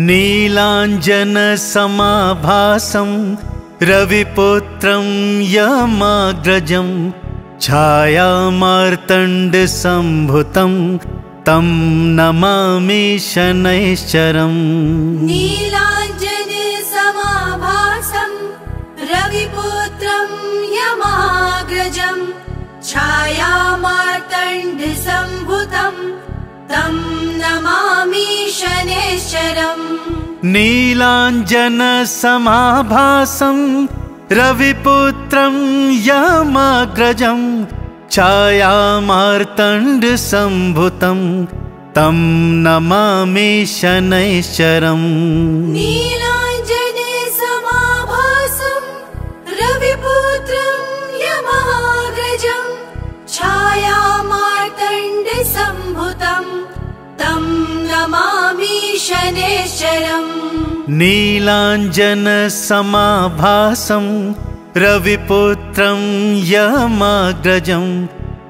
नीलाञ्जनसमाभासं रविपुत्रं यमाग्रजं छायामार्तण्डसम्भुतं तं नमामि शनैश्चरम्। नीलाञ्जनसमाभासं रविपुत्रं यमाग्रजं छायामार्तण्डसम्भुतं तं नमामि शनैश्चरम्। नीलाञ्जनसमाभासं रविपुत्रं यमाग्रजं छायामार्तण्डसम्भुतं तं नमामि शनैश्चरम्। नीलाञ्जनसमाभासं रविपुत्रं यमाग्रजं छायामार्तण्डसम्भुतं तं नमामि शनैश्चरम्। नीलाञ्जनसमाभासं रविपुत्रं यमाग्रजं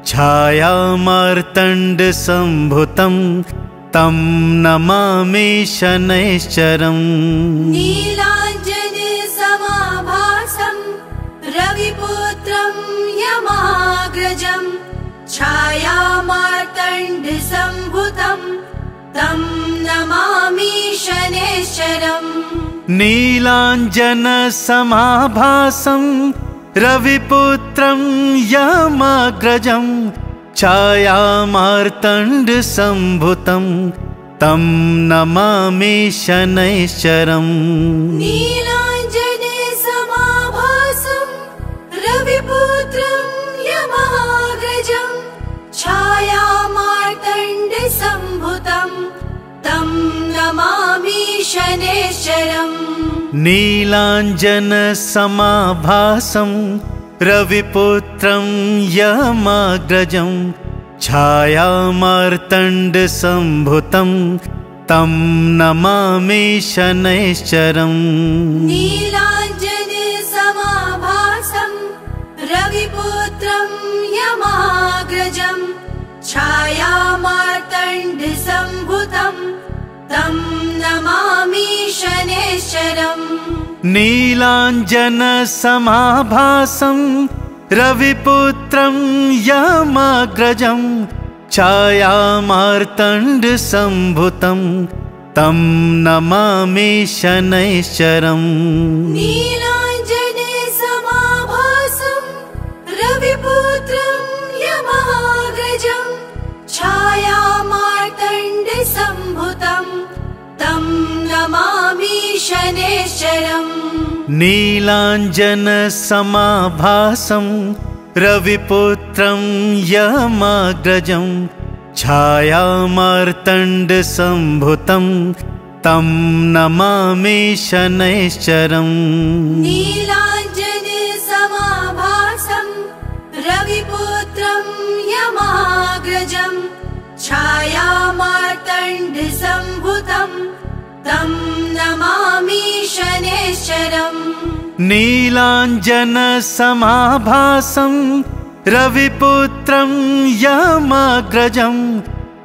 छायामार्तण्डसम्भुतं तं नमामि शनैश्चरम्। नीलाञ्जनसमाभासं रविपुत्रं यमाग्रजं छायामार्तण्डसम्भुतं तं नमामि शनैश्चरम्। नीलाञ्जनसमाभासं रविपुत्रं यमाग्रजं छायामार्तण्डसम्भुतं तं नमामि शनैश्चरम्। नीलाञ्जनसमाभासं रविपुत्रं यमाग्रजं छायामार्तण्डसम्भुतं तं नमामि शनैश्चरम्। नीलाञ्जनसमाभासं रविपुत्रं यमाग्रजं छायामार्तण्डसम्भुतं तं नमामि शनैश्चरम्। नीलाञ्जनसमाभासं रविपुत्रं यमाग्रजं छायामार्तण्डसम्भुतं तं नमामि शनैश्चरम्। नीलाञ्जनसमाभासं रविपुत्रं यमाग्रजं छायामार्तण्डसम्भुतं तं नमामि शनैश्चरम्। नीलाञ्जनसमाभासं रविपुत्रं यमाग्रजं छायामार्तण्डसम्भुतं तं नमामि शनैश्चरम्। नीलाञ्जनसमाभासं रविपुत्रं यमाग्रजं छायामार्तण्डसम्भुतं तं नमामि शनैश्चरम्। नीलाञ्जनसमाभासं रविपुत्रं यमाग्रजं छायामार्तण्डसम्भुतं तं नमामि शनैश्चरम्। नीलाञ्जनसमाभासं रविपुत्रं यमाग्रजं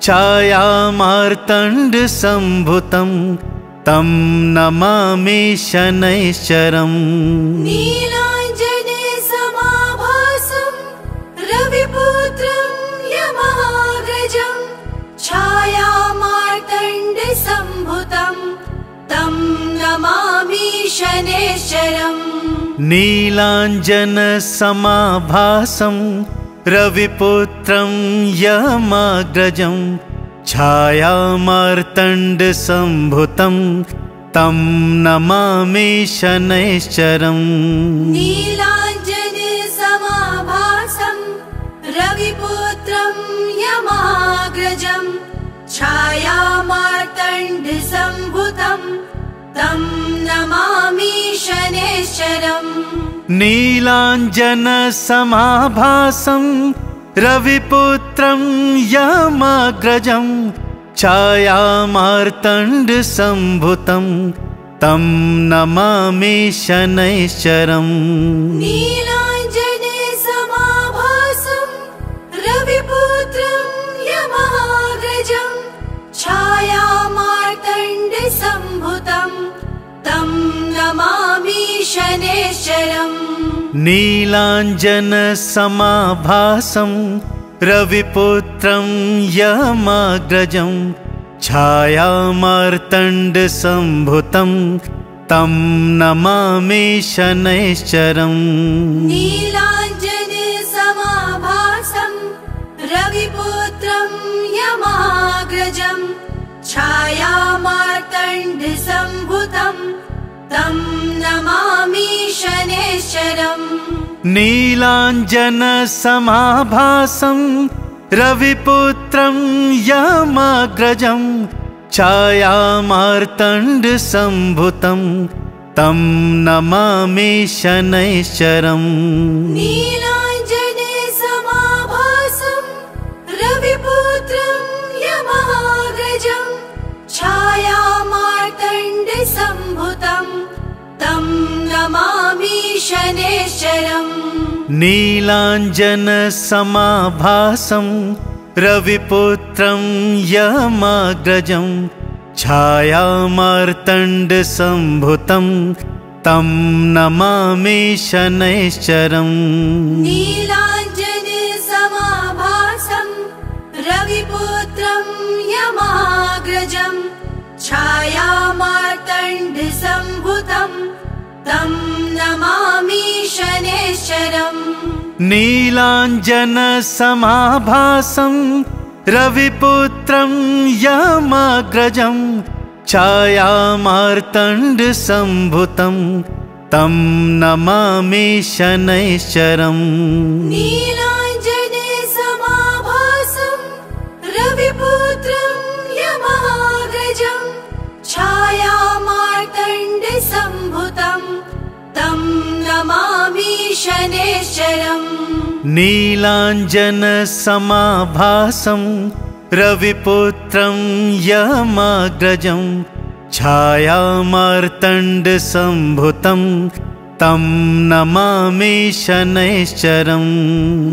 छायामार्तण्डसम्भुतं तं नमामि शनैश्चरम्। नीलाञ्जनसमाभासं रविपुत्रं यमाग्रजं छायामार्तण्डसम्भुतं तं नमामि शनैश्चरम्। नीलाञ्जनसमाभासं रविपुत्रं यमाग्रजं छायामार्तण्डसम्भुतं तं नमामि शनैश्चरम्। नीलाञ्जनसमाभासं रविपुत्रं यमाग्रजं छायामार्तण्डसम्भुतं तं नमामि शनैश्चरम्। नीलाञ्जनसमाभासं रविपुत्रं यमाग्रजं छायामार्तण्डसम्भुतं तं नमामि शनैश्चरम्। नीलाञ्जनसमाभासं रविपुत्रं यमाग्रजं छायामार्तण्डसम्भुतं शनैश्चरम् नीलाञ्जनसमाभासं रविपुत्रं यमाग्रजं छायामार्तण्डसम्भुतं तं नमामि शनैश्चरम् नीलाञ्जनसमाभासं रविपुत्रं यमाग्रजं छायामार्तण्डसम्भुतं तं नमामि शनैश्चरम् नीलाञ्जनसमाभासं रविपुत्रं यमाग्रजं छायामार्तण्डसम्भुतं तं नमामि शनैश्चरम् नीलाञ्जनसमाभासं रविपुत्रं यमाग्रजं छायामार्तण्डसम्भुतं तं नमामि शनैश्चरम् नीलाञ्जनसमाभासं रविपुत्रं यमाग्रजं छायामार्तण्डसम्भुतं तं नमामि शनैश्चरम् नीलाञ्जनसमाभासं रविपुत्रं यमाग्रजं छायामार्तण्डसम्भुतं तं नमामि शनैश्चरम् नीलाञ्जनसमाभासं रविपुत्रं यमाग्रजं छायामार्तण्डसम्भुतं तं नमामि शनैश्चरम् नीलाञ्जनसमाभासं रविपुत्रं यमाग्रजं छायामार्तण्डसम्भुतं तं नमामि शनैश्चरम् नीलाञ्जनसमाभासं रविपुत्रं यमाग्रजं छायामार्तण्डसम्भुतं तं नमामि शनैश्चरम्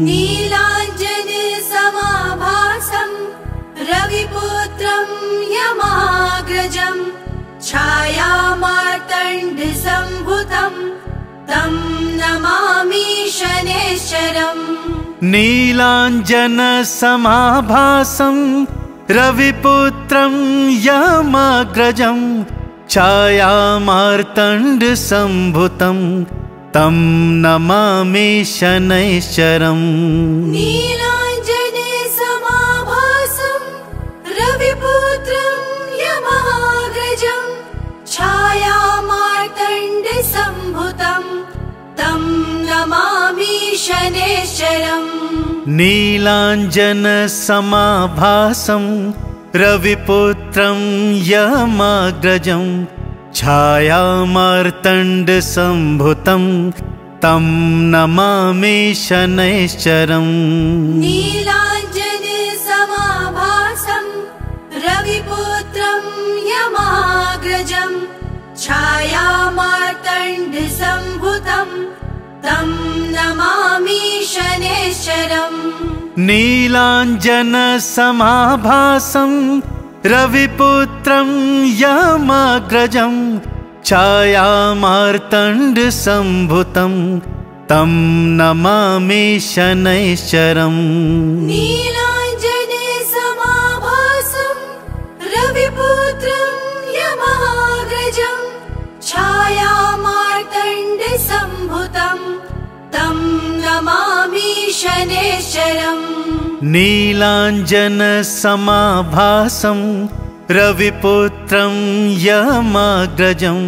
नीलाञ्जनसमाभासं रविपुत्रं यमाग्रजं छायामार्तण्डसम्भुतं तं नमामि शनैश्चरम् नीलाञ्जनसमाभासं रविपुत्रं यमाग्रजं छायामार्तण्डसम्भुतं तं नमामि शनैश्चरम् नीलाञ्जनसमाभासं रविपुत्रं यमाग्रजं छायामार्तण्डसम्भुतं तं नमामि शनैश्चरम् नीलाञ्जनसमाभासं रविपुत्रं यमाग्रजं छायामार्तण्डसम्भुतं तं नमामि शनैश्चरम् नीलाञ्जनसमाभासं रविपुत्रं यमाग्रजं छायामार्तण्डसम्भुतं तं नमामि शनैश्चरम् नीलाञ्जनसमाभासं रविपुत्रं यमाग्रजं छायामार्तण्डसम्भुतं तं नमामि शनैश्चरम् नीलाञ्जनसमाभासं रविपुत्रं यमाग्रजं छायामार्तण्डसम्भुतं तं नमामि शनैश्चरम् नीलाञ्जनसमाभासं रविपुत्रं यमाग्रजं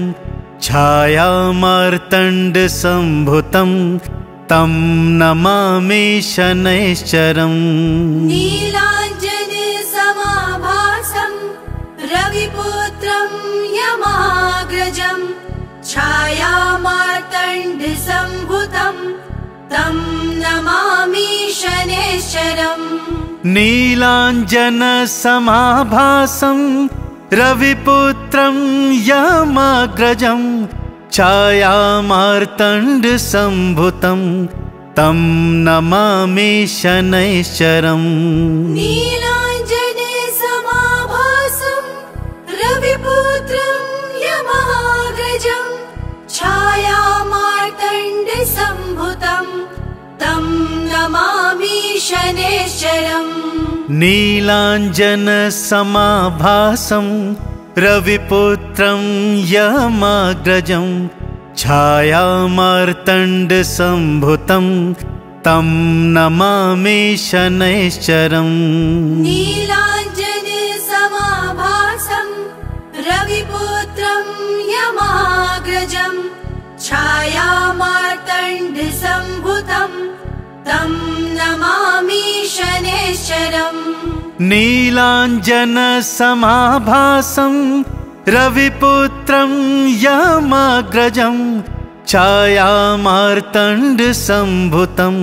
छायामार्तण्डसम्भुतं तं नमामि शनैश्चरम् नीलाञ्जनसमाभासं रविपुत्रं यमाग्रजं छायामार्तण्डसम्भुतं तं नमामि शनैश्चरम् नीलाञ्जनसमाभासं रविपुत्रं यमाग्रजं छायामार्तण्डसम्भुतं तं नमामि शनैश्चरम् नीलाञ्जनसमाभासं रविपुत्रं यमाग्रजं छायामार्तण्डसम्भुतं तं नमामि शनैश्चरम्। नीलाञ्जनसमाभासं रविपुत्रं यमाग्रजं छायामार्तण्डसम्भुतं तं नमामि शनैश्चरम्। नीलाञ्जनसमाभासं रविपुत्रं यमाग्रजं छायामार्तण्डसम्भुतं तं नमामि शनैश्चरम्। नीलाञ्जनसमाभासं रविपुत्रं यमाग्रजं छायामार्तण्डसम्भुतं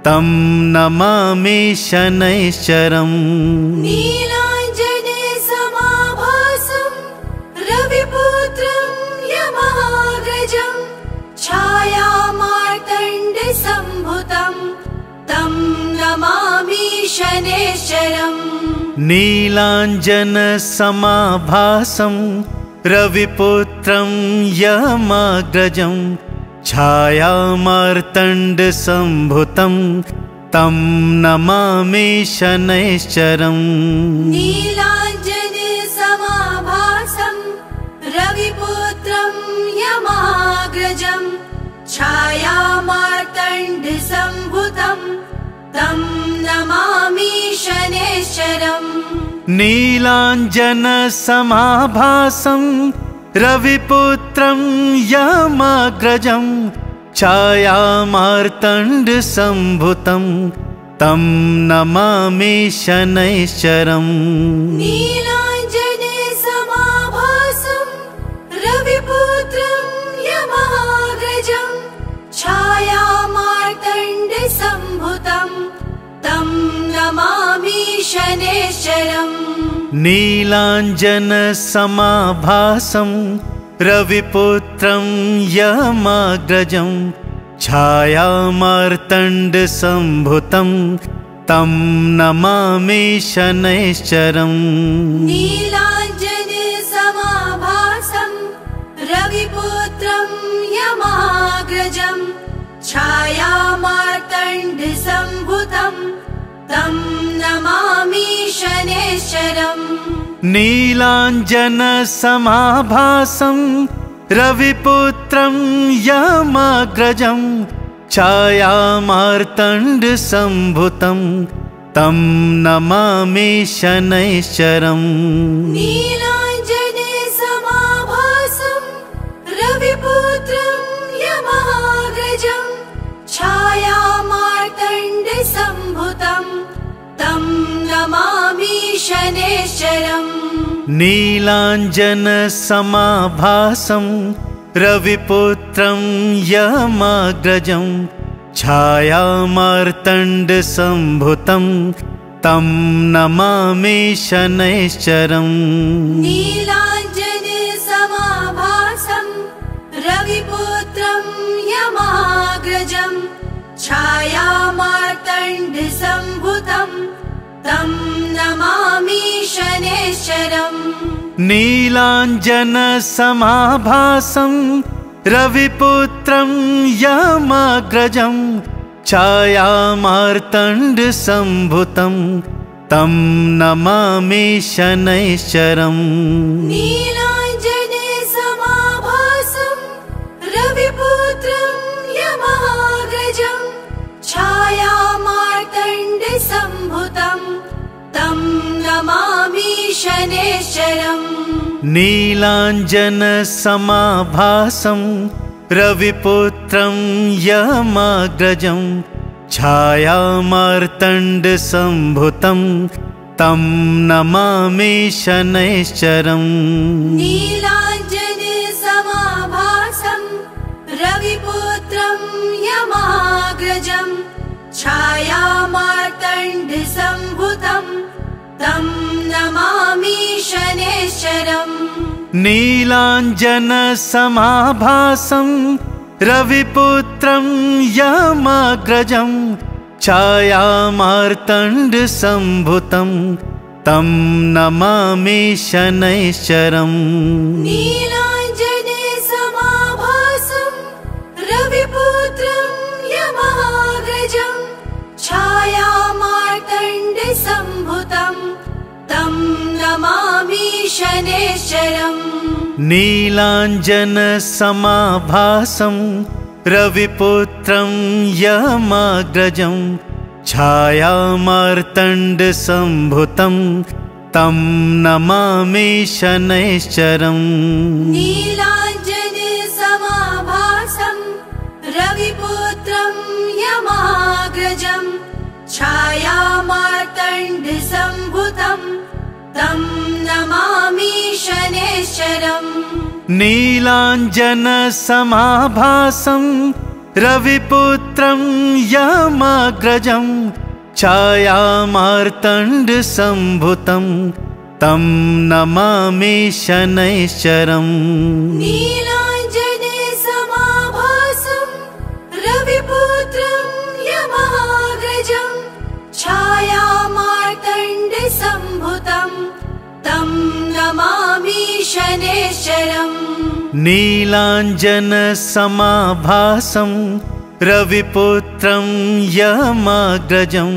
तं नमामि शनैश्चरम्। नीलाञ्जनसमाभासं रविपुत्रं यमाग्रजं छायामार्तण्डसम्भुतं तं नमामि शनैश्चरम्। नीलाञ्जनसमाभासं रविपुत्रं यमाग्रजं छायामार्तण्डसम्भुतं तं नमामि शनैश्चरम्। नीलाञ्जनसमाभासं रविपुत्रं यमाग्रजं छायामार्तण्डसम्भुतं तं नमामि शनैश्चरम्। नीलाञ्जनसमाभासं रविपुत्रं यमाग्रजं छायामार्तण्डसम्भुतं तं नमामि शनैश्चरम्। नीलाञ्जनसमाभासं रविपुत्रं यमाग्रजं छायामार्तण्डसम्भुतं तं नमामि शनैश्चरम्। नीलाञ्जनसमाभासं रविपुत्रं यमाग्रजं छायामार्तण्डसम्भुतं तं नमामि शनैश्चरम्। नीलाञ्जनसमाभासं रविपुत्रं यमाग्रजं छायामार्तण्डसम्भुतं तं नमामि शनैश्चरम्। नीलाञ्जनसमाभासं रविपुत्रं यमाग्रजं छायामार्तण्डसम्भुतं तं नमामि शनैश्चरम्। नीलाञ्जनसमाभासं रविपुत्रं यमाग्रजं छायामार्तण्डसम्भुतं तं नमामि शनैश्चरम्। नीलाञ्जनसमाभासं रविपुत्रं यमाग्रजं छायामार्तण्डसम्भुतं तं नमामि शनैश्चरम्। नीलाञ्जनसमाभासं रविपुत्रं यमाग्रजं छायामार्तण्डसम्भुतं तं नमामि शनैश्चरम्। नीलाञ्जनसमाभासं रविपुत्रं यमाग्रजं छायामार्तण्डसम्भुतं तं नमामि शनैश्चरम्। नीलाञ्जनसमाभासं रविपुत्रं यमाग्रजं छायामार्तण्डसम्भुतं तं नमामि शनैश्चरम्। नीलाञ्जनसमाभासं रविपुत्रं यमाग्रजं छायामार्तण्डसम्भुतं तं नमामि शनैश्चरम्। नीलाञ्जनसमाभासं रविपुत्रं यमाग्रजं छायामार्तण्डसम्भुतं तं नमामि शनैश्चरम्। नीलाञ्जनसमाभासं रविपुत्रं यमाग्रजं छायामार्तण्डसम्भुतं तं नमामि शनैश्चरम्। नीलाञ्जनसमाभासं रविपुत्रं यमाग्रजं मार्तण्डसम्भुतं तं नमामि शनैश्चरम्। नीलाञ्जनसमाभासं रविपुत्रं यमाग्रजं छायामार्तण्डसम्भुतं तं नमामि शनैश्चरम्। नीलाञ्जनसमाभासं रविपुत्रं यमाग्रजं छायामार्तण्डसम्भुतं तं नमामि शनैश्चरम्। नीलाञ्जनसमाभासं रविपुत्रं यमाग्रजं छायामार्तण्डसम्भुतं तं नमामि शनैश्चरम्। नीलाञ्जनसमाभासं रविपुत्रं यमाग्रजं छायामार्तण्डसम्भुतं तं नमामि शनैश्चरम्। नीलाञ्जनसमाभासं रविपुत्रं यमाग्रजं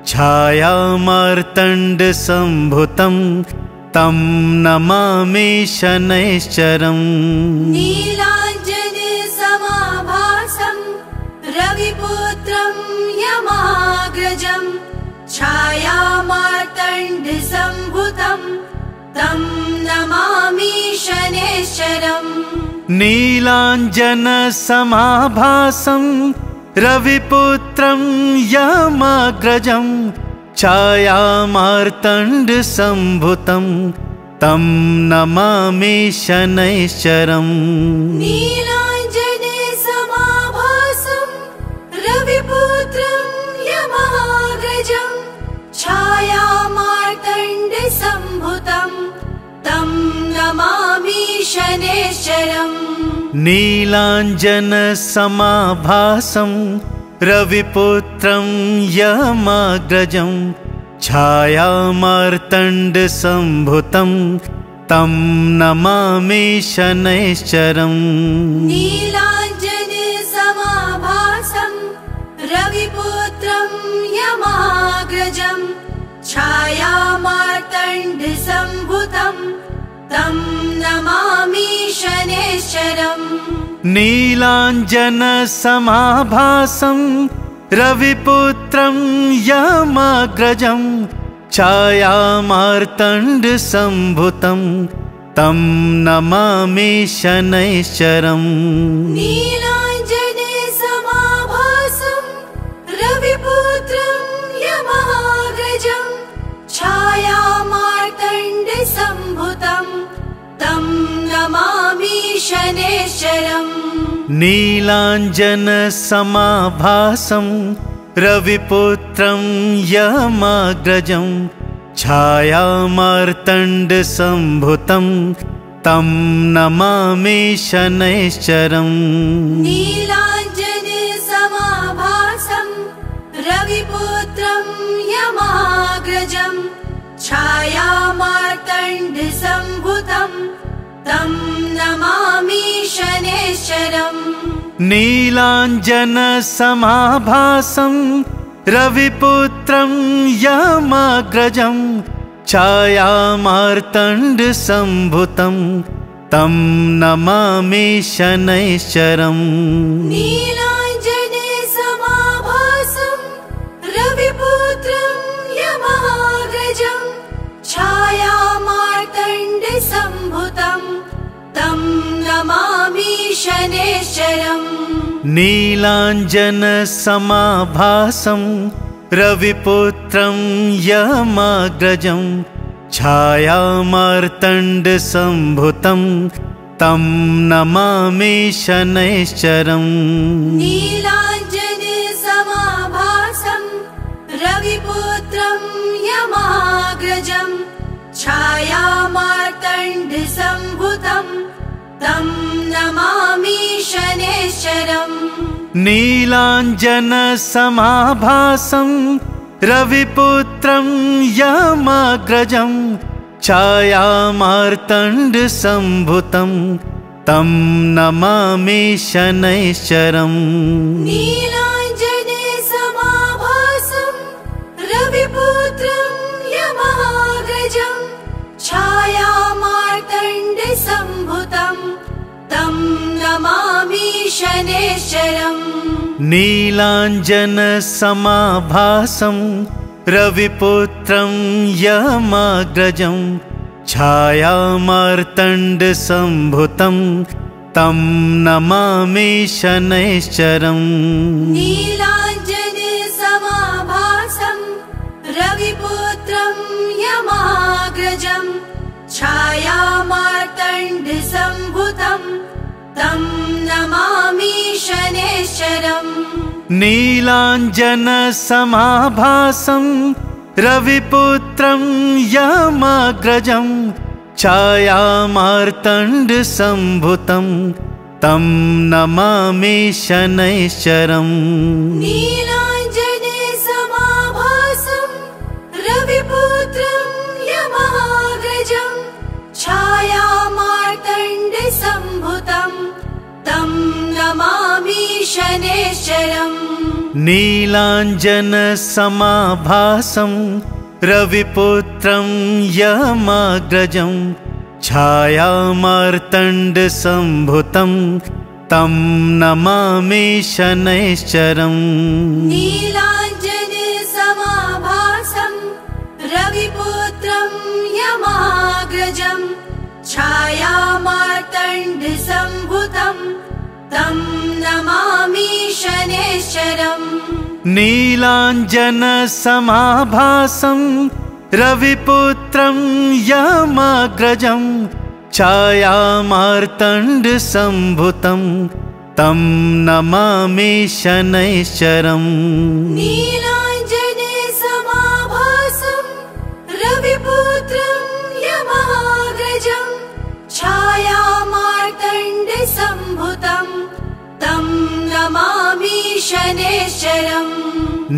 छायामार्तण्डसम्भुतं तं नमामि शनैश्चरम्। नीलाञ्जनसमाभासं रविपुत्रं यमाग्रजं छायामार्तण्डसम्भुतं तं नमामि शनैश्चरम्। नीलाञ्जनसमाभासं रविपुत्रं यमाग्रजं छायामार्तण्डसम्भुतं तं नमामि शनैश्चरम्। नीलाञ्जनसमाभासं रविपुत्रं यमाग्रजं छायामार्तण्डसम्भुतं तं नमामि शनैश्चरम्। नीलाञ्जनसमाभासं रविपुत्रं यमाग्रजं छायामार्तण्डसम्भुतं तं नमामि शनैश्चरम्। नीलाञ्जनसमाभासं रविपुत्रं यमाग्रजं छायामार्तण्डसम्भुतं तं नमामि शनैश्चरम्। नीलाञ्जनसमाभासं रविपुत्रं यमाग्रजं छायामार्तण्डसम्भुतं तं नमामि शनैश्चरम्। नीलाञ्जनसमाभासं रविपुत्रं यमाग्रजं छायामार्तण्डसम्भुतं तं नमामि शनैश्चरम्। नीलाञ्जनसमाभासं रविपुत्रं यमाग्रजं छायामार्तण्डसम्भुतं तं नमामि शनैश्चरम्। नीलाञ्जनसमाभासं रविपुत्रं यमाग्रजं छायामार्तण्डसम्भुतं तं नमामि शनैश्चरम्। नीलाञ्जनसमाभासं रविपुत्रं यमाग्रजं छायामार्तण्डसम्भुतं तं नमामि शनैश्चरम्। नीलाञ्जनसमाभासं रविपुत्रं यमाग्रजं छायामार्तण्डसम्भुतं तं नमामि शनैश्चरम्। नीलाञ्जनसमाभासं रविपुत्रं यमाग्रजं छायामार्तण्डसम्भुतं तं नमामि शनैश्चरम्। नीलाञ्जनसमाभासं रविपुत्रं यमाग्रजं छायामार्तण्डसम्भुतं तं नमामि शनैश्चरम्। नीलाञ्जनसमाभासं रविपुत्रं यमाग्रजं छायामार्तण्डसम्भुतं तं नमामि शनैश्चरम्। नीलाञ्जनसमाभासं रविपुत्रं नमामि शनैश्चरम्। नीलाञ्जनसमाभासं रविपुत्रं यमाग्रजं छायामार्तण्डसम्भुतं तं नमामि शनैश्चरम्। नीलाञ्जनसमाभासं रविपुत्रं यमाग्रजं छायामार्तण्डसम्भुतं तं नमामि शनैश्चरम्। नीलाञ्जनसमाभासं रविपुत्रं यमाग्रजं छायामार्तण्डसम्भुतं तं नमामि शनैश्चरम्। नीलाञ्जनसमाभासं रविपुत्रं यमाग्रजं छायामार्तण्डसम्भुतं तं नमामि शनैश्चरम्। नीलाञ्जनसमाभासं रविपुत्रं यमाग्रजं छायामार्तण्डसम्भुतं तं नमामि शनैश्चरम्। नीलाञ्जनसमाभासं रविपुत्रं यमाग्रजं छायामार्तण्डसम्भुतं तं नमामि शनैश्चरम्। नीलाञ्जनसमाभासं रविपुत्रं यमाग्रजं छायामार्तण्डसम्भुतं तं नमामि शनैश्चरम्। नीलाञ्जनसमाभासं रविपुत्रं यमाग्रजं छायामार्तण्डसम्भुतं तं नमामि शनैश्चरम्।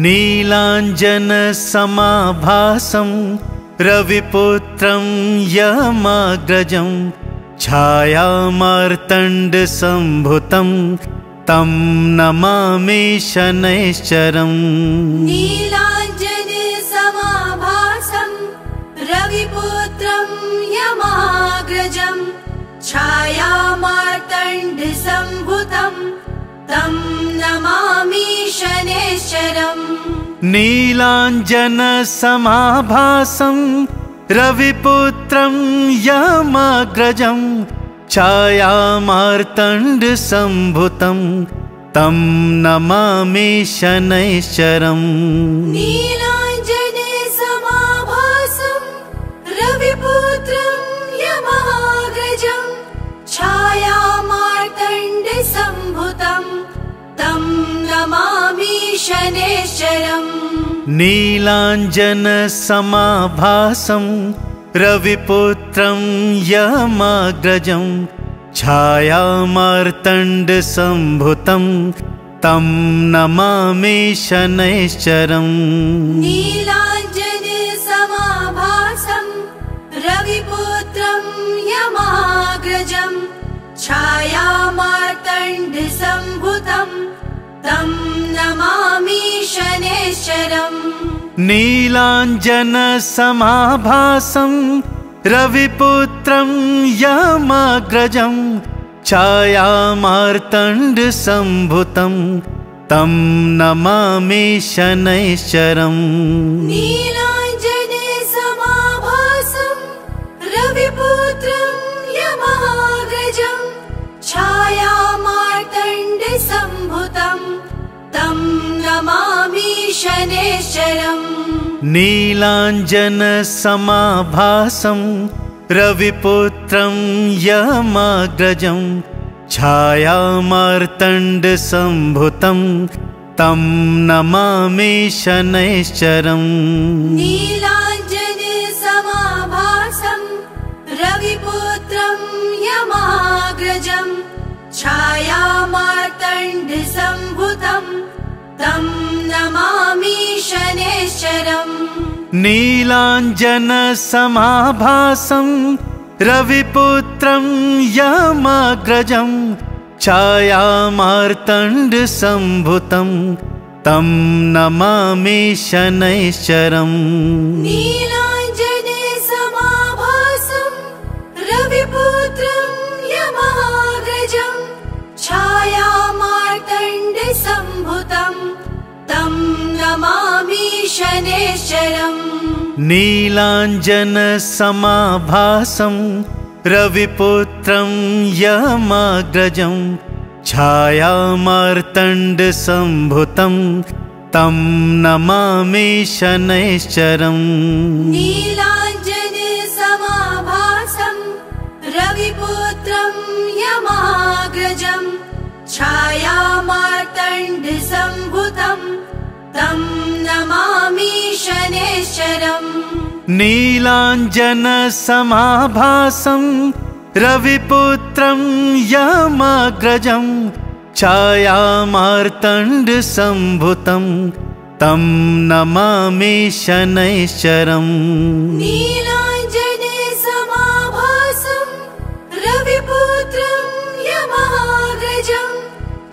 नीलाञ्जनसमाभासं रविपुत्रं यमाग्रजं छायामार्तण्डसम्भुतं तं नमामि शनैश्चरम्। नीलाञ्जनसमाभासं रविपुत्रं यमाग्रजं छायामार्तण्डसम्भुतं तं नमामि शनैश्चरम्। नीलाञ्जनसमाभासं रविपुत्रं यमाग्रजं छायामार्तण्डसम्भुतं तं नमामि शनैश्चरम्। नीलाञ्जनसमाभासं रविपुत्रं यमाग्रजं छायामार्तण्डसम्भुतं तं नमामि शनैश्चरम्। नीलाञ्जनसमाभासं रविपुत्रं यमाग्रजं छायामार्तण्डसम्भुतं तं नमामि शनैश्चरम्। नीलाञ्जनसमाभासं रविपुत्रं यमाग्रजं छायामार्तण्डसम्भुतं तं नमामि शनैश्चरम्। नीलाञ्जनसमाभासं रविपुत्रं यमाग्रजं छायामार्तण्डसम्भुतं तं नमामि शनैश्चरम्। नीलाञ्जनसमाभासं रविपुत्रं यमाग्रजं छायामार्तण्डसम्भुतं तं नमामि शनैश्चरम्। नीलाञ्जनसमाभासं रविपुत्रं यमाग्रजं छायामार्तण्डसम्भुतं तं नमामि शनैश्चरम्। नीलाञ्जनसमाभासं रविपुत्रं यमाग्रजं छायामार्तण्डसम्भुतं तं नमामि शनैश्चरम्। नीलाञ्जनसमाभासं रविपुत्रं यमाग्रजं छायामार्तण्डसम्भुतं तं नमामि शनैश्चरम्। नीलाञ्जनसमाभासं रविपुत्रं यमाग्रजं नीलाञ्जनसमाभासं रविपुत्रं यमाग्रजं छायामार्तण्डसम्भुतं तं नमामि शनैश्चरम्। नीलाञ्जनसमाभासं रविपुत्रं यमाग्रजं छायामार्तण्डसम्भुतं तं नमामि शनैश्चरम्। नीलाञ्जनसमाभासं रविपुत्रं यमाग्रजं छायामार्तण्डसम्भुतं तं नमामि शनैश्चरम्। नीलाञ्जनसमाभासं रविपुत्रं यमाग्रजं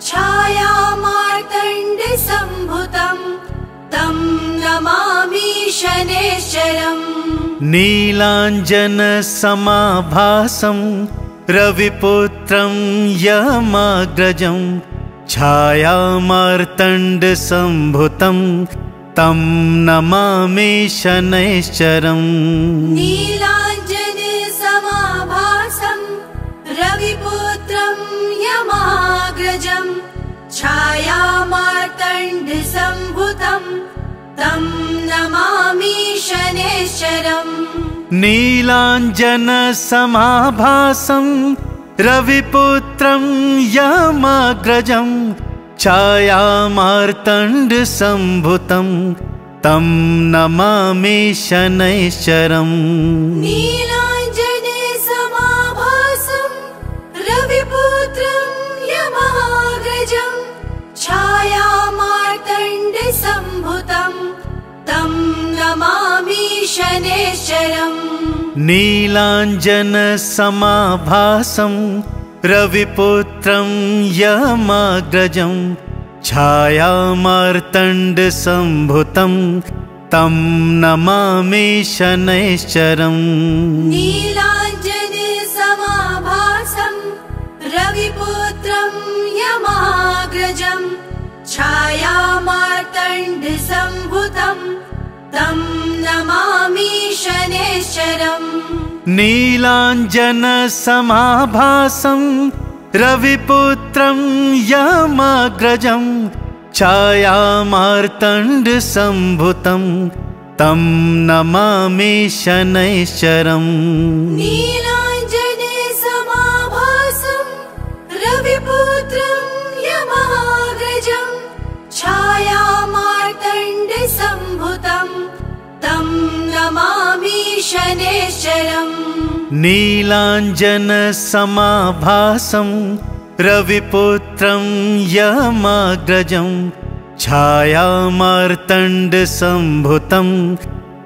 छायामार्तण्डसम्भुतं तं नमामि शनैश्चरम्। नीलाञ्जनसमाभासं रविपुत्रं यमाग्रजं छायामार्तण्डसम्भुतं तं नमामि शनैश्चरम्। नीलाञ्जनसमाभासं रविपुत्रं यमाग्रजं छायामार्तण्डसम्भुतं तं नमामि शनैश्चरम्। नीलाञ्जनसमाभासं रविपुत्रं यमाग्रजं छायामार्तण्डसम्भुतं तं नमामि शनैश्चरम्। नीलाञ्जनसमाभासं रविपुत्रं यमाग्रजं छायामार्तण्डसम्भुतं तं नमामि शनैश्चरम्। नीलाञ्जनसमाभासं रविपुत्रं यमाग्रजं छायामार्तण्डसम्भुतं तं नमामि शनैश्चरम्। नीलाञ्जनसमाभासं रविपुत्रं यमाग्रजं छायामार्तण्डसम्भुतं तं नमामि शनैश्चरम्। नीलाञ्जनसमाभासं रविपुत्रं यमाग्रजं छायामार्तण्डसम्भुतं तं नमामि शनैश्चरम्। नीलाञ्जनसमाभासं रविपुत्रं यमाग्रजं छायामार्तण्डसम्भुतं तं नमामि शनैश्चरम्। नीलाञ्जनसमाभासं रविपुत्रं यमाग्रजं छायामार्तण्डसम्भुतं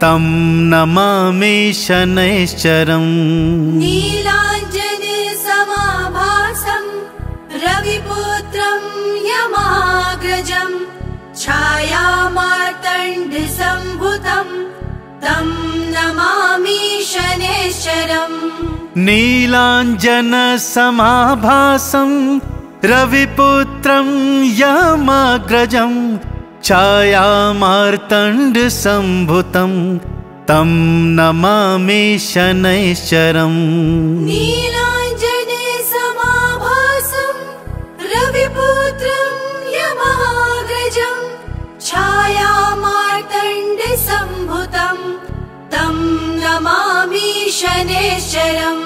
तं नमामि शनैश्चरम्। नीलाञ्जनसमाभासं रविपुत्रं यमाग्रजं छायामार्तण्डसम्भुतं तं नमामि शनैश्चरम्। नीलाञ्जनसमाभासं रविपुत्रं यमाग्रजं छायामार्तण्डसम्भुतं तं नमामि शनैश्चरम्। नीलाञ्जनसमाभासं रविपुत्रं यमाग्रजं छायामार्तण्डसम्भुतं तं नमामि शनैश्चरम्।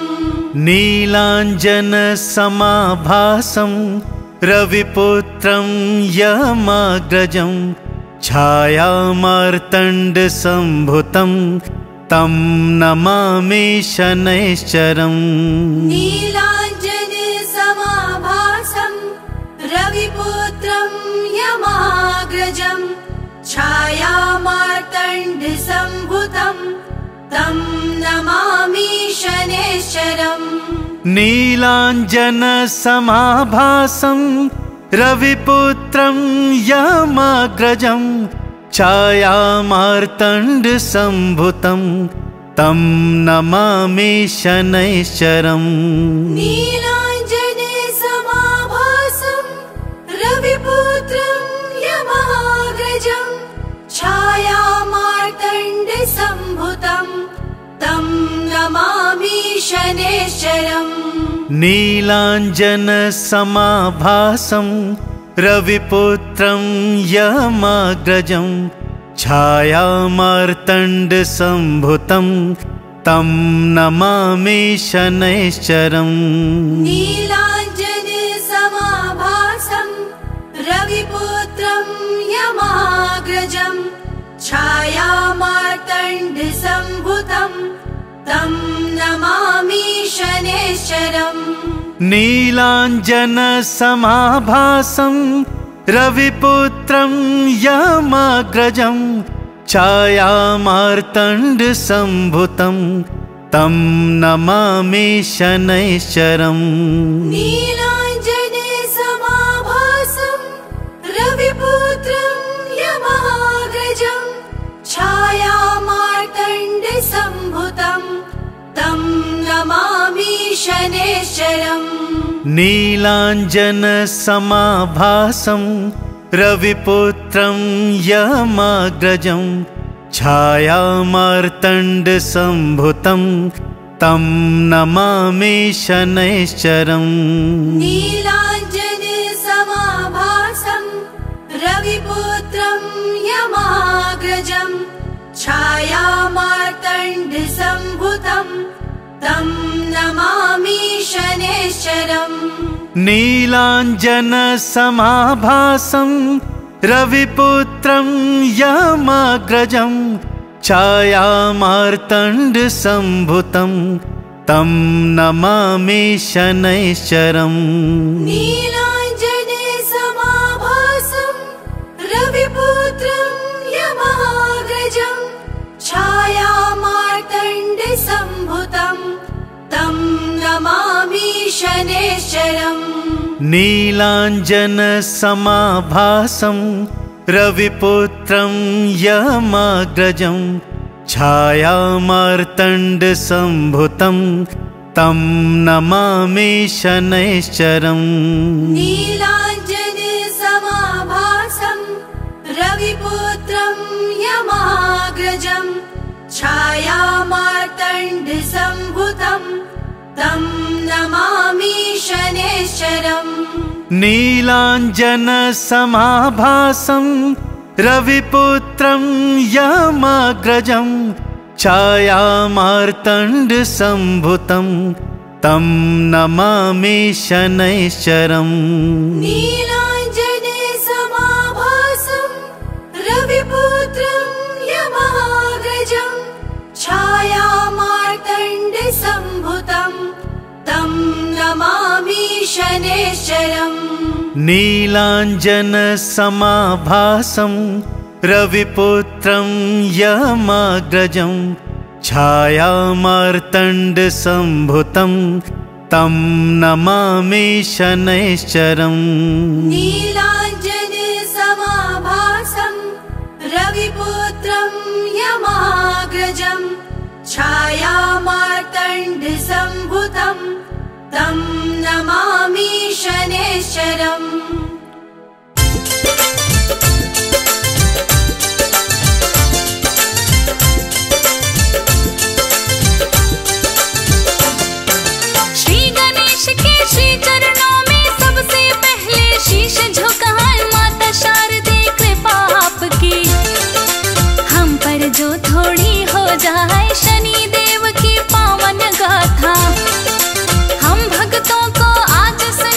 नीलाञ्जनसमाभासं रविपुत्रं यमाग्रजं छायामार्तण्डसम्भुतं तं नमामि शनैश्चरम्। नीलाञ्जनसमाभासं रविपुत्रं यमाग्रजं छायामार्तण्डसम्भुतं तं नमामि शनैश्चरम्। नीलाञ्जनसमाभासं रविपुत्रं यमाग्रजं छायामार्तण्डसम्भुतं तं नमामि शनैश्चरम्। नीलाञ्जनसमाभासं रविपुत्रं यमाग्रजं छायामार्तण्डसम्भुतं शनैश्चरम् नीलाञ्जनसमाभासं रविपुत्रं यमाग्रजं छायामार्तण्डसम्भुतं तं नमामि शनैश्चरम् नीलाञ्जनसमाभासं रविपुत्रं यमाग्रजं छायामार्तण्डसम्भुतं तं नमामि शनैश्चरम् नीलाञ्जनसमाभासं रविपुत्रं यमाग्रजं छायामार्तण्डसम्भुतं तं नमामि शनैश्चरम् नीलाञ्जनसमाभासं रविपुत्रं यमाग्रजं छायामार्तण्डसम्भुतं तं नमामि शनैश्चरम् नीलाञ्जनसमाभासं रविपुत्रं यमाग्रजं छायामार्तण्डसम्भुतं तं नमामि शनैश्चरम् नीलाञ्जनसमाभासं रविपुत्रं यमाग्रजं छायामार्तण्डसम्भुतं तं नमामि शनैश्चरम् नीलाञ्जनसमाभासं रविपुत्रं यमाग्रजं छायामार्तण्डसम्भुतं तं नमामि शनैश्चरम् नीलाञ्जनसमाभासं रविपुत्रं यमाग्रजं छायामार्तण्डसम्भुतं तं नमामि शनैश्चरम् नीलाञ्जनसमाभासं रविपुत्रं यमाग्रजं छायामार्तण्डसम्भुतं तं नमामि शनैश्चरम् नीलाञ्जनसमाभासं रविपुत्रं यमाग्रजं छायामार्तण्डसम्भुतं तं नमामि शनैश्चरम् नीलाञ्जनसमाभासं रविपुत्रं यमाग्रजं छायामार्तण्डसम्भुतं तं नमामि शनैश्चरम् नीलाञ्जनसमाभासं रविपुत्रं यमाग्रजं छायामार्तण्डसम्भुतं तं नमामि शनैश्चरम् नीलाञ्जनसमाभासं रविपुत्रं यमाग्रजं छायामार्तण्डसम्भुतं तं नमामि शनैश्चरम् नीलाञ्जनसमाभासं रविपुत्रं यमाग्रजं छायामार्तण्डसम्भुतं तं नमामि शनैश्चरम् श्री गणेश के श्री चरणों में सबसे पहले शीश झुकाएं माता शारदे कृपा आपकी हम पर जो थोड़ी हो जाए शनि देव की पावन गाथा हम भक्तों को आज सुन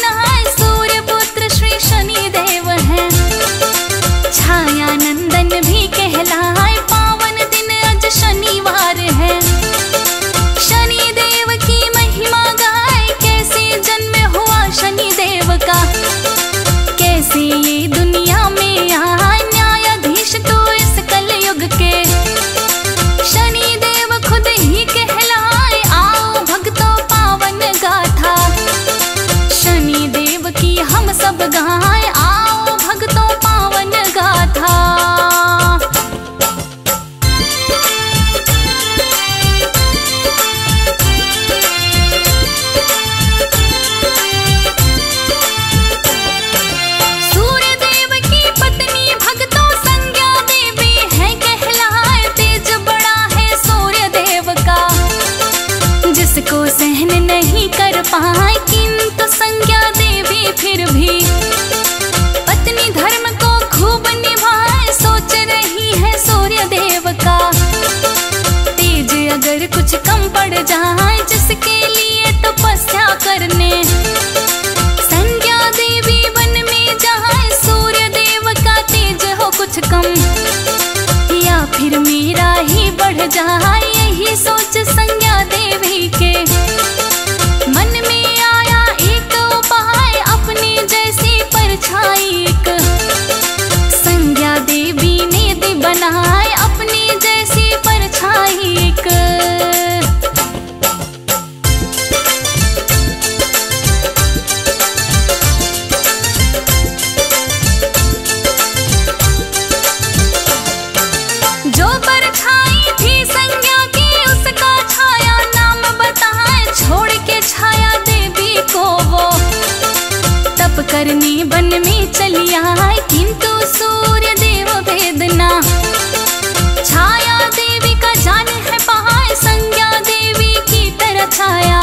करने वन में चली आए, किंतु सूर्य देव भेदना। छाया देवी का जान है पाए, संज्ञा देवी की तरह छाया।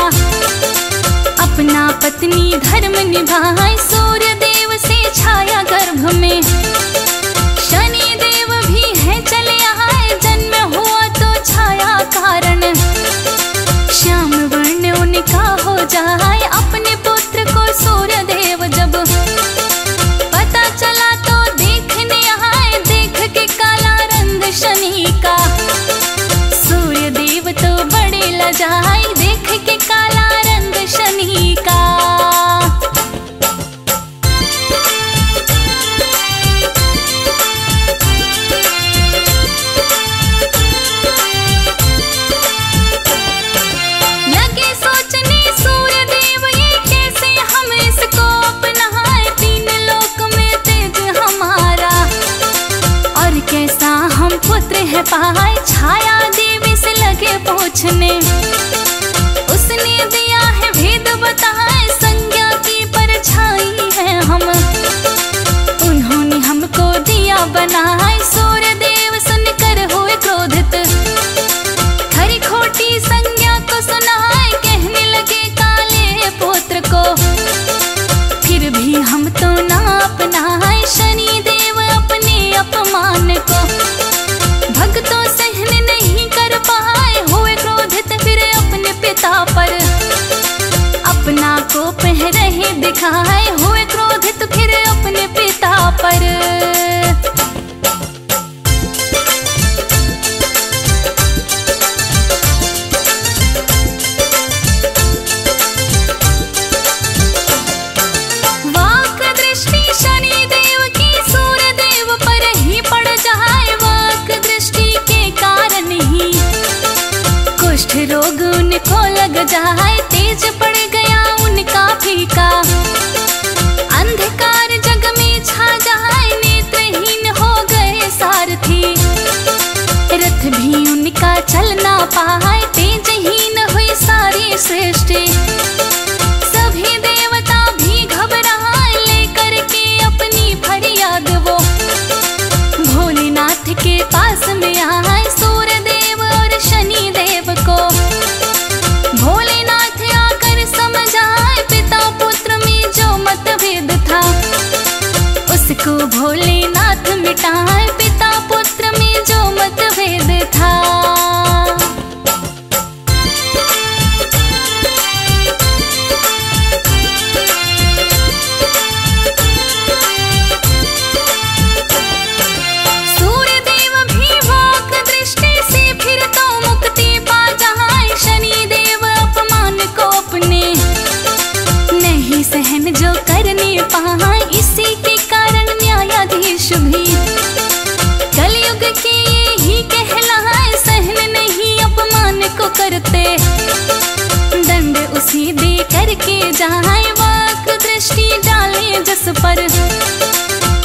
अपना पत्नी धर्म निभाए, सूर्य देव से छाया गर्भ में। शनि देव भी है चले आए, जन्म हुआ तो छाया कारण। श्याम वर्ण उनका हो जाए, अपने पुत्र को सूर्य देव जब पता चला तो देखने आए, देख के काला रंग शनि का। सूर्य देव तो बड़े लजाए, देख के काला रंग शनि का। लगे सोचने सूर्य देव ये कैसे हम इसको अपनाए, तीन लोक में तेज हमारा और कैसा हम पुत्र है पाए। छाया देवी से लगे पूछने, उसने दिया है भेद बताए, संज्ञा की परछाई है हम। उन्होंने हमको दिया बनाए, सूर्य देव सुनकर हुए क्रोधित। खरी खोटी संज्ञा को सुनाए, कहने लगे काले पुत्र को। फिर भी हम तो ना अपनाए, शनि देव अपने अपमान को। भक्तों सहन नहीं कर पाए, हुए क्रोधित फिर अपने पिता पर। अपना को पहरे दिखाए, हुए क्रोधित फिर अपने पिता पर। वाक दृष्टि शनि देव की सूर्य देव पर ही पड़ जाए, वाक दृष्टि के कारण ही कुष्ठ रोग उनको लग जाए। तेज पड़ गया उनका फीका, अंधकार जग में छा जाए, नेत्रहीन हो गए सारथी। रथ भी उनका चल ना पाए, तेजहीन हुई सारी सृष्टि। सभी देवता भी घबराए, लेकर के अपनी फरियाद वो भोलेनाथ के पास में आए। सूर्य देव और शनि देव को भोलेनाथ आकर समझाए, पिता पुत्र में जो मतभेद था उसको भोलेनाथ मिटाए, पिता पुत्र में जो मतभेद था। सूर्य देव भी वाक दृष्टि से फिर तो मुक्ति पा जाए, शनि देव अपमान को अपने नहीं सहन जो करने पाए। इसी के कारण न्यायाधीश भी कलयुग के यही कहलाए, सहन नहीं अपमान को करते, दंड उसी दे करके जाए। वाक दृष्टि डाले जिस पर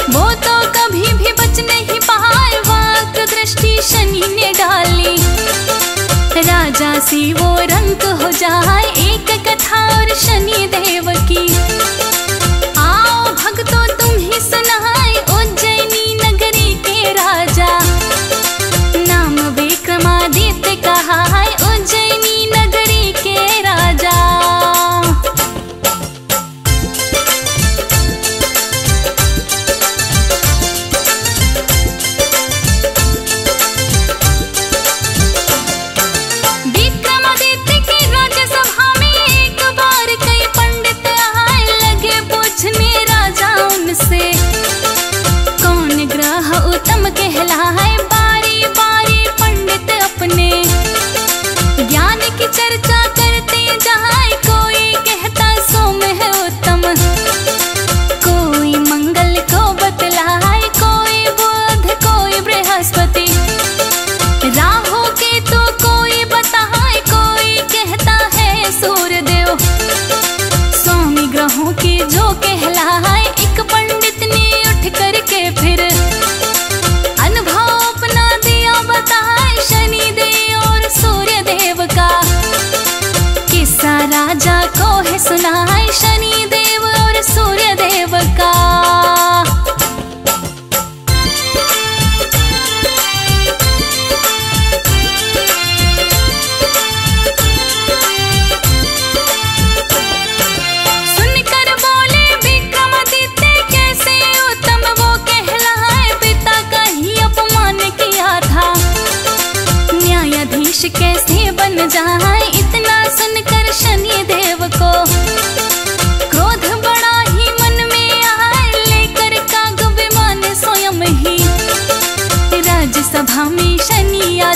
वो तो कभी भी बच नहीं पाए, वाक दृष्टि शनि ने डाली। राजा से वो रंक हो जाए, एक कथा और शनि देव की। आओ भक्तों तुम ही सुनाए, उज्जैनी नगरी के राजा। नाम विक्रमादित्य कहा है, उज्जैनी नगरी के राजा। विक्रमादित्य की राज्यसभा में एक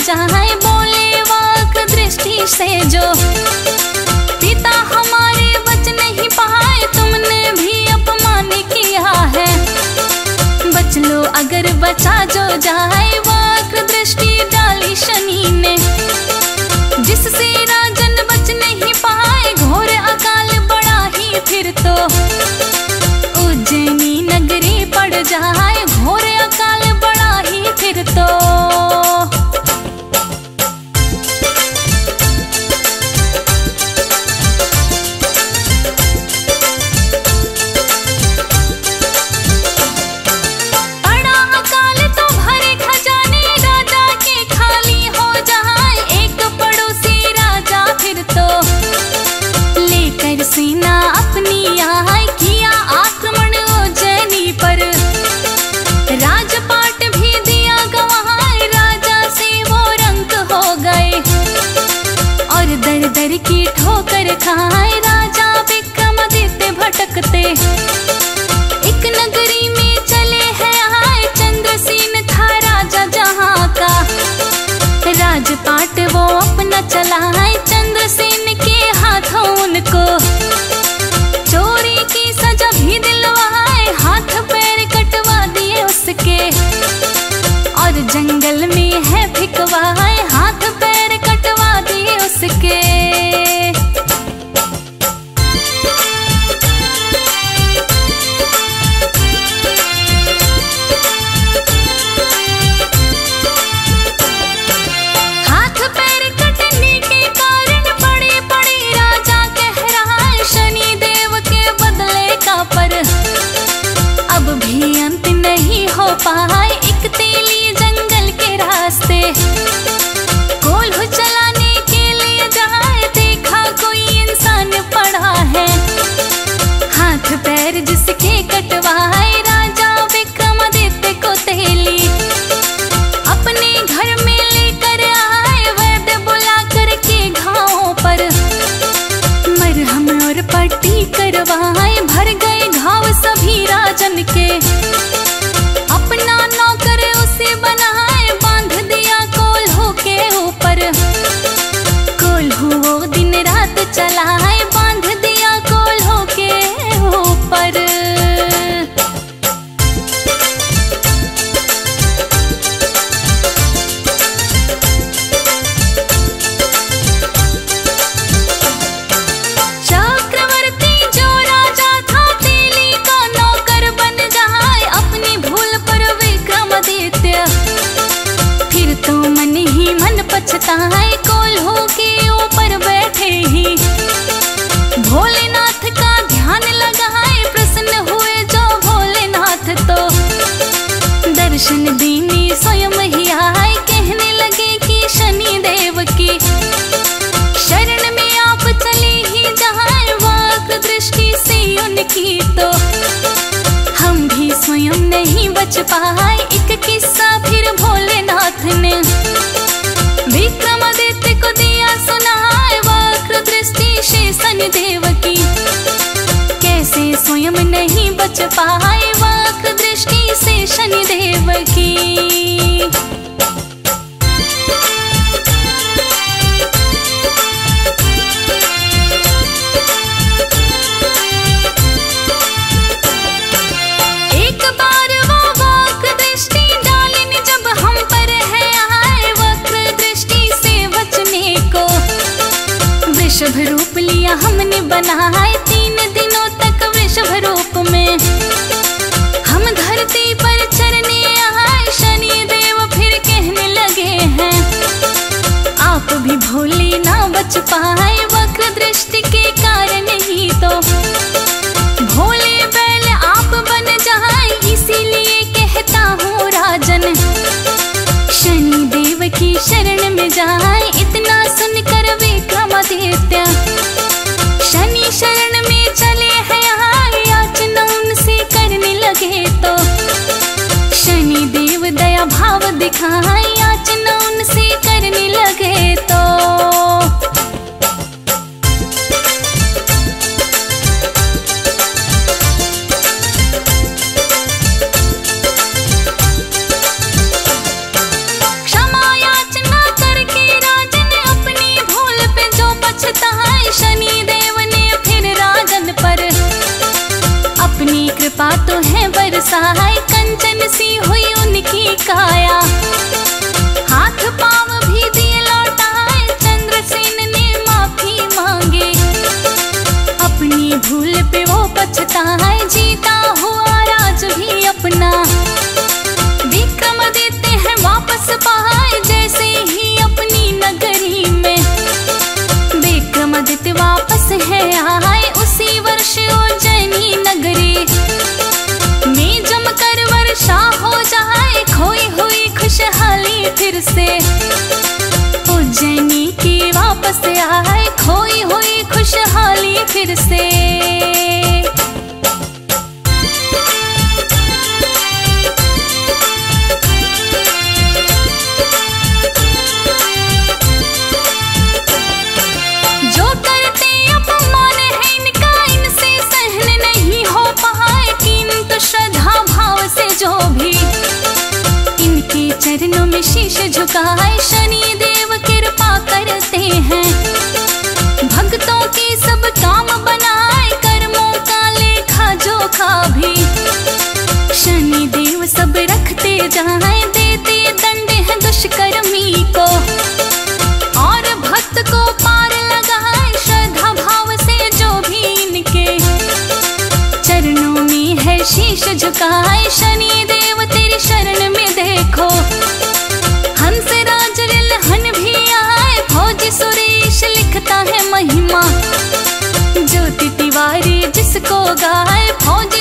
जाए बोले वक्र दृष्टि से जो। पिता हमारे बच नहीं पाए, तुमने भी अपमान किया है। बच लो अगर बचा जो जाए, वक्र दृष्टि डाली शनि ने। जिससे राजन बच नहीं पाए, घोर अकाल बड़ा ही फिर तो। उज्जैनी नगरी पड़ जाए, घोर अकाल बड़ा ही फिर तो। सेना अपनी आए किया आक्रमण उज्जैनी पर। राजपाट भी दिया गवाए, राजा से वो रंक हो गए। और दर दर की ठोकर खाए, राजा विक्रमादित्य भटकते। एक नगरी में चले हैं आए, चंद्रसेन था राजा जहाँ का। राजपाट वो अपना चलाए, चंद्रसेन के हाथों उनको। चोरी की सजा भी दिलवाए, हाथ पैर कटवा दिए उसके। और जंगल में है फिकवाए, हाथ पैर कटवा दिए उसके। पाए एक तेली जंगल के रास्ते। कोल्हू चलाने के लिए जाए, देखा कोई इंसान पड़ा है। हाथ पैर जिसके कटवाए, राजा विक्रमादित्य को तेली। अपने घर में लेकर आए, वैद्य बुला करके घावों पर। मरहम और पट्टी करवाए, भर गए घाव सभी राजन के। अपना नौकर उसे बनाए, बांध दिया कोल्हू के ऊपर। कोल्हू वो दिन रात चलाए, बांध दिया कोल्हू के ऊपर। चक्रवर्ती जो राजा था, तेली का नौकर बन जाए। अपनी भूल पर विक्रमादित्य फिर तो मन ही मन पछताए। कोल्हू के ऊपर बैठे ही भोलेनाथ का ध्यान लगाए। प्रसन्न हुए जो भोलेनाथ तो, दर्शन देने स्वयं ही आए। कहने लगे कि शनि देव की शरण में आप चले ही जाए, वक्र दृष्टि से उनकी तो। हम भी स्वयं नहीं बच पाए, एक किस्सा फिर भोलेनाथ ने विक्रमादित्य को दिया सुनाए। वक्र दृष्टि से शनिदेव की कैसे स्वयं नहीं बच पाए, वक्र दृष्टि से शनिदेव की। वृषभ रूप लिया हमने बनाए, 3 दिनों तक वृषभ रूप में हम धरती पर चरने आए। शनि देव फिर कहने लगे हैं, आप भी भोले ना बच पाए, वक्र दृष्टि के कारण ही तो। भोले बैल आप बन जाए, इसीलिए कहता हूँ राजन, शनि देव की शरण में जाए। इतना सुनकर विक्रमादित्य शनि शरण में चले हैं, याचना उनसे करने लगे तो। शनि देव दया भाव दिखाए, याचना उनसे करने लगे तो। बरसाए, कंचन सी हुई उनकी काया। हाथ पांव भी दिए लौटाए, चंद्रसेन ने माफी मांगे। अपनी भूल पे वो पछताए, जीता हुआ राज भी अपना। विक्रमादित्य है वापस पाए, जैसे ही अपनी नगरी में। विक्रमादित्य वापस है आए, उसी वर्ष उज्जैनी नगरी में जमकर वर्षा हो जाए, खोई हुई खुशहाली फिर से। उज्जैनी की वापस आए, खोई हुई खुशहाली फिर से। जो करते अपमान है इनका, इनसे सहन नहीं हो पाए, किंतु श्रद्धा भाव से जो भी इनके चरणों में शीश झुकाए, शनि देव कृपा करते हैं। भक्तों के सब काम बनाए, कर्मों का लेखा जोखा भी शनि देव सब रखते जाए, देते दंड है दुष्कर्मी को, और भक्त को पार लगाए, श्रद्धा भाव से जो भी इनके चरणों में है शीश झुकाए। शनि देव तेरी शरण में देखो, हंसराज रिलहन भी आए, फौजी सुरेश लिखता है महिमा, ज्योति तिवारी जिसको गाए, फौजी